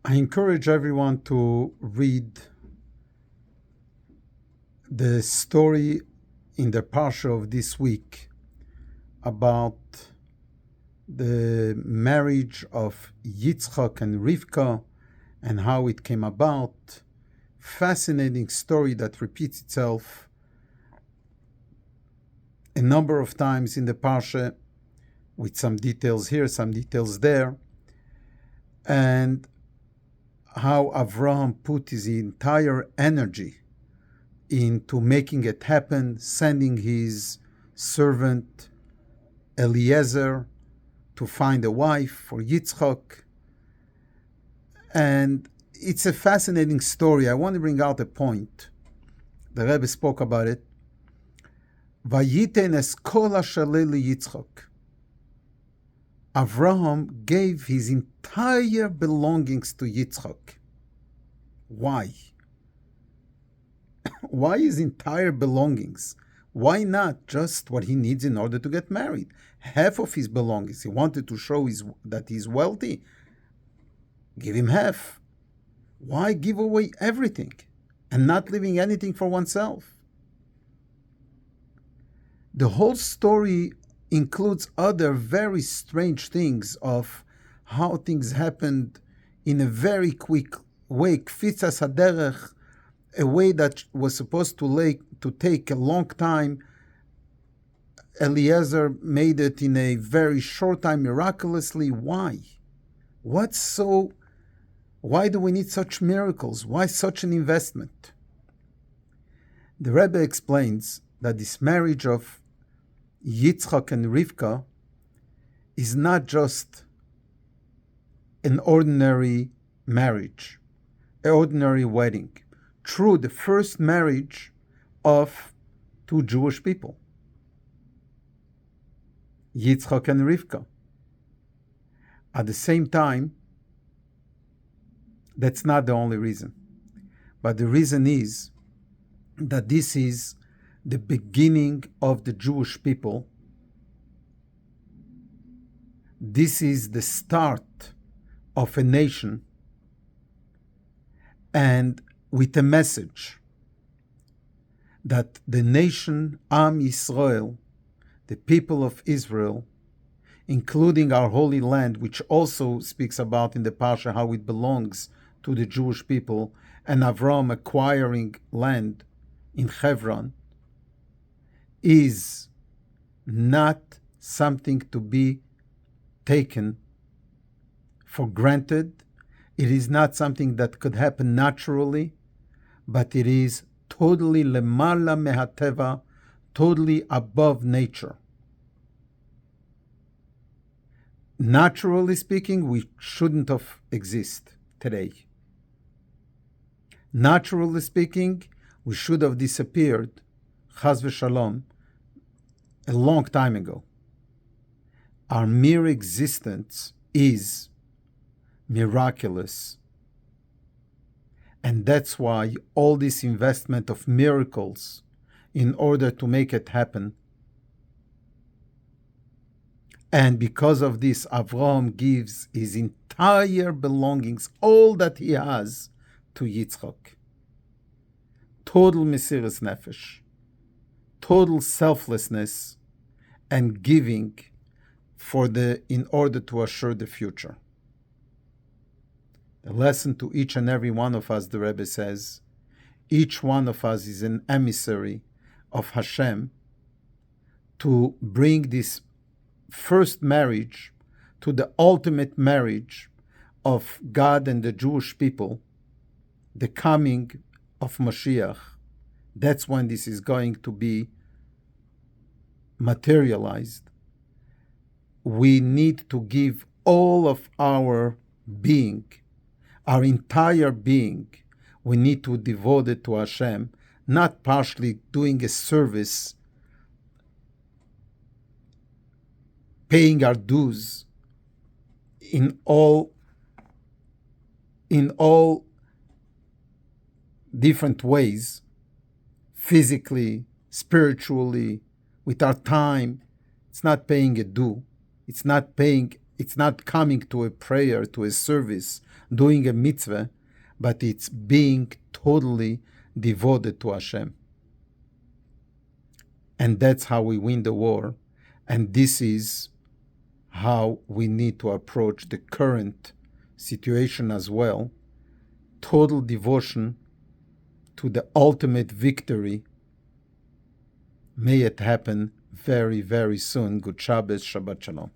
I encourage everyone to read the story in the Parsha of this week about the marriage of Yitzchak and Rivka and how it came about. Fascinating story that repeats itself a number of times in the Parsha, with some details here, some details there, and how Avraham put his entire energy into making it happen, sending his servant Eliezer to find a wife for Yitzchak. And it's a fascinating story. I want to bring out a point. The Rebbe spoke about it. Vayiten es kol hashaleh Yitzchak. Avraham gave his entire belongings to Yitzchak. Why? Why his entire belongings? Why not just what he needs in order to get married? Half of his belongings. He wanted to show that he's wealthy. Give him half. Why give away everything and not leaving anything for oneself? The whole story includes other very strange things of how things happened in a very quick way, kfitzas haderech, a way that was supposed to take a long time. Eliezer made it in a very short time, miraculously. Why? Why do we need such miracles? Why such an investment? The Rebbe explains that this marriage of Yitzchak and Rivka is not just an ordinary marriage, an ordinary wedding. True, the first marriage of two Jewish people, Yitzchak and Rivka. At the same time, that's not the only reason. But the reason is that this is the beginning of the Jewish people. This is the start of a nation, and with a message that the nation Am Yisrael, the people of Israel, including our Holy Land, which also speaks about in the Parsha how it belongs to the Jewish people, and Avram acquiring land in Hebron, is not something to be taken for granted. It is not something that could happen naturally, but it is totally lemala mehateva, totally above nature. Naturally speaking, we shouldn't have existed today. Naturally speaking, we should have disappeared, chas v'shalom, a long time ago. Our mere existence is miraculous. And that's why all this investment of miracles in order to make it happen. And because of this, Avraham gives his entire belongings, all that he has, to Yitzchak. Total mesiras nefesh, total selflessness, and giving in order to assure the future. The lesson to each and every one of us, the Rebbe says, each one of us is an emissary of Hashem to bring this first marriage to the ultimate marriage of God and the Jewish people, the coming of Mashiach. That's when this is going to be materialized. We need to give all of our being, our entire being. We need to devote it to Hashem, not partially doing a service, paying our dues in all different ways, physically, spiritually, with our time. It's not paying a due. It's not paying It's not coming to a prayer, to a service, doing a mitzvah, but it's being totally devoted to Hashem. And that's how we win the war. And this is how we need to approach the current situation as well. Total devotion to the ultimate victory. May it happen very, very soon. Good Shabbos, Shabbat Shalom.